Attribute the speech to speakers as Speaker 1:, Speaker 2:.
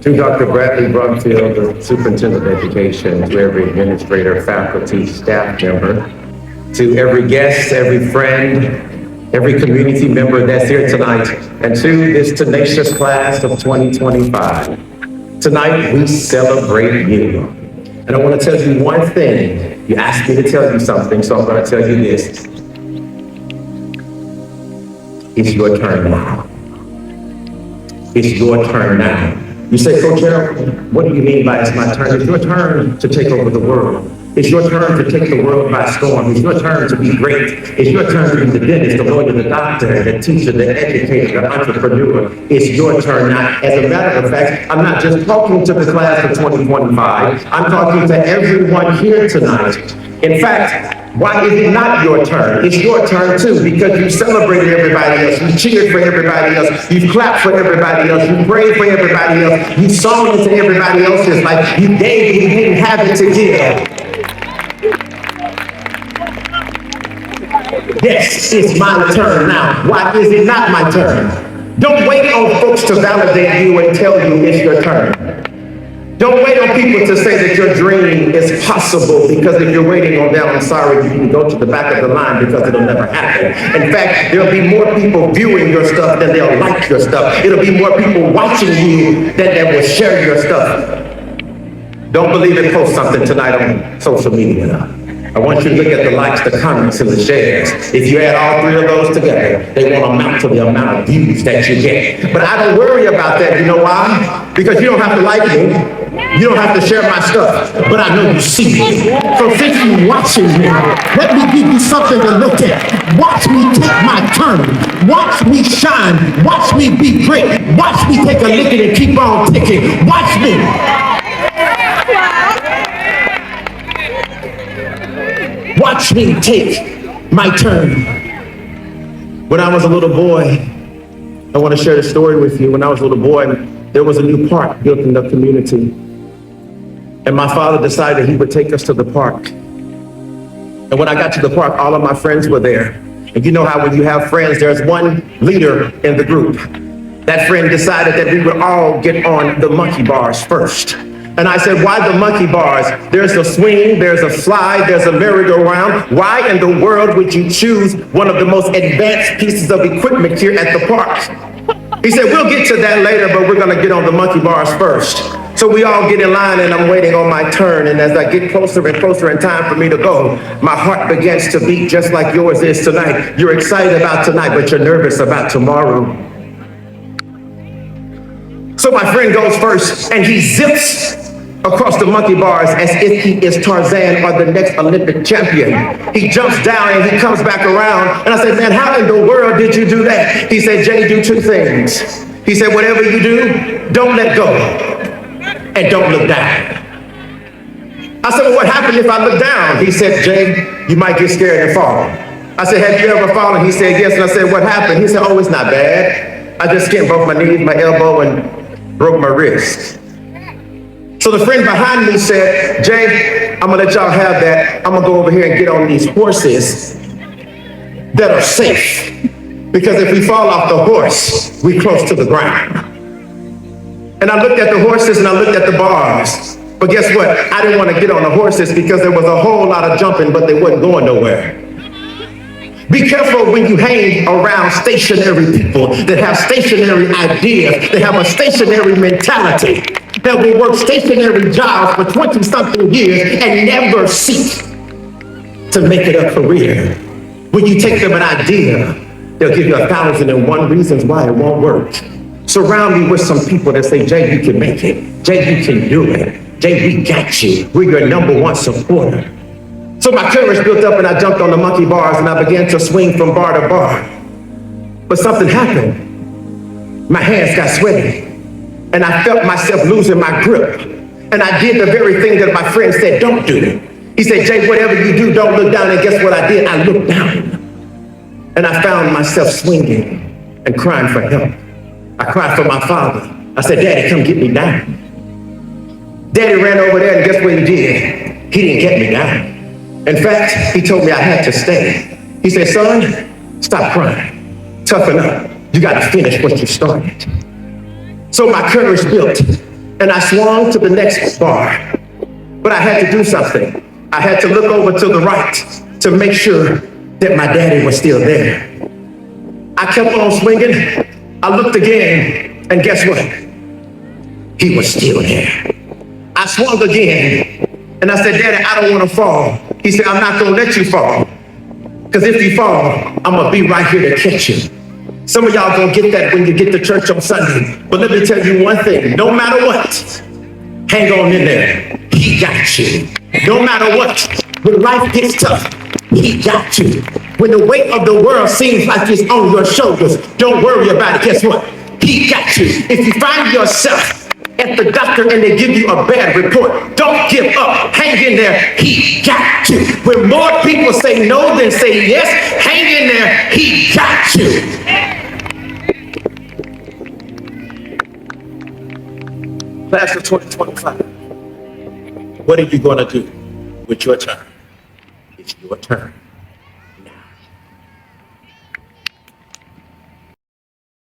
Speaker 1: To Dr. Bradley Brumfield, the Superintendent of Education, to every administrator, faculty, staff member, to every guest, every friend, every community member that's here tonight, and to this tenacious class of 2025. Tonight, we celebrate you. And I want to tell you one thing. You asked me to tell you something, so I'm going to tell you this. It's your turn now. It's your turn now. You say, Coach Harold, what do you mean by it's my turn? It's your turn to take over the world. It's your turn to take the world by storm. It's your turn to be great. It's your turn to be the dentist, the lawyer, the doctor, the teacher, the educator, the entrepreneur. It's your turn now. As a matter of fact, I'm not just talking to the class of 2025. I'm talking to everyone here tonight. In fact, why is it not your turn? It's your turn too, because you celebrated everybody else, you cheered for everybody else, you clapped for everybody else, you prayed for everybody else, you sown into everybody else's life, you gave and you didn't have it to give. Yes, it's my turn now. Why is it not my turn? Don't wait on folks to validate you and tell you it's your turn. Don't wait on people to say that your dream is possible, because if you're waiting on that, I'm sorry, you can go to the back of the line, because it'll never happen. In fact, there'll be more people viewing your stuff than they'll like your stuff. It'll be more people watching you than they will share your stuff. Don't believe it, post something tonight on social media. I want you to look at the likes, the comments, and the shares. If you add all three of those together, they won't amount to the amount of views that you get. But I don't worry about that. You know why? Because you don't have to like me. You don't have to share my stuff. But I know you see me. So since you're watching me, let me give you something to look at. Watch me take my turn. Watch me shine. Watch me be great. Watch me take a licking and keep on ticking. Watch me. Watch me take my turn. When I was a little boy, I want to share the story with you. When I was a little boy, there was a new park built in the community. And my father decided he would take us to the park. And when I got to the park, all of my friends were there. And you know how when you have friends, there's one leader in the group. That friend decided that we would all get on the monkey bars first. And I said, why the monkey bars? There's a swing, there's a slide, there's a merry-go-round. Why in the world would you choose one of the most advanced pieces of equipment here at the park? He said, we'll get to that later, but we're gonna get on the monkey bars first. So we all get in line and I'm waiting on my turn. And as I get closer and closer in time for me to go, my heart begins to beat just like yours is tonight. You're excited about tonight, but you're nervous about tomorrow. So my friend goes first and he zips across the monkey bars as if he is Tarzan or the next Olympic champion. He jumps down and he comes back around. And I said, man, how in the world did you do that? He said, Jay, do two things. He said, whatever you do, don't let go and don't look down. I said, well, what happened if I look down? He said, Jay, you might get scared and fall. I said, have you ever fallen? He said, yes. And I said, what happened? He said, oh, it's not bad. I just skinned both my knees, my elbow, and broke my wrist. So the friend behind me said, Jay, I'm gonna let y'all have that. I'm gonna go over here and get on these horses that are safe. Because if we fall off the horse, we close to the ground. And I looked at the horses and I looked at the bars. But guess what? I didn't want to get on the horses because there was a whole lot of jumping, but they wasn't going nowhere. Be careful when you hang around stationary people that have stationary ideas, that have a stationary mentality, that will work stationary jobs for 20-something years and never seek to make it a career. When you take them an idea, they'll give you 1,001 reasons why it won't work. Surround me with some people that say, Jay, you can make it. Jay, you can do it. Jay, we got you. We're your #1 supporter. So my courage built up and I jumped on the monkey bars and I began to swing from bar to bar. But something happened. My hands got sweaty and I felt myself losing my grip. And I did the very thing that my friend said, don't do. He said, Jay, whatever you do, don't look down. And guess what I did? I looked down and I found myself swinging and crying for help. I cried for my father. I said, Daddy, come get me down. Daddy ran over there and guess what he did? He didn't get me down. In fact, he told me I had to stay. He said, son, stop crying. Toughen up. You got to finish what you started. So my courage built and I swung to the next bar. But I had to do something. I had to look over to the right to make sure that my daddy was still there. I kept on swinging. I looked again, and guess what? He was still there. I swung again, and I said, Daddy, I don't want to fall. He said, I'm not going to let you fall. Because if you fall, I'm going to be right here to catch you. Some of y'all going to get that when you get to church on Sunday. But let me tell you one thing. No matter what, hang on in there. He got you. No matter what, when life gets tough, he got you. When the weight of the world seems like it's on your shoulders, don't worry about it. Guess what? He got you. If you find yourself at the doctor and they give you a bad report, don't give up. Hang in there. He got you. When more people say no than say yes, hang in there. He got you. Class of 2025. What are you going to do with your turn? It's your turn.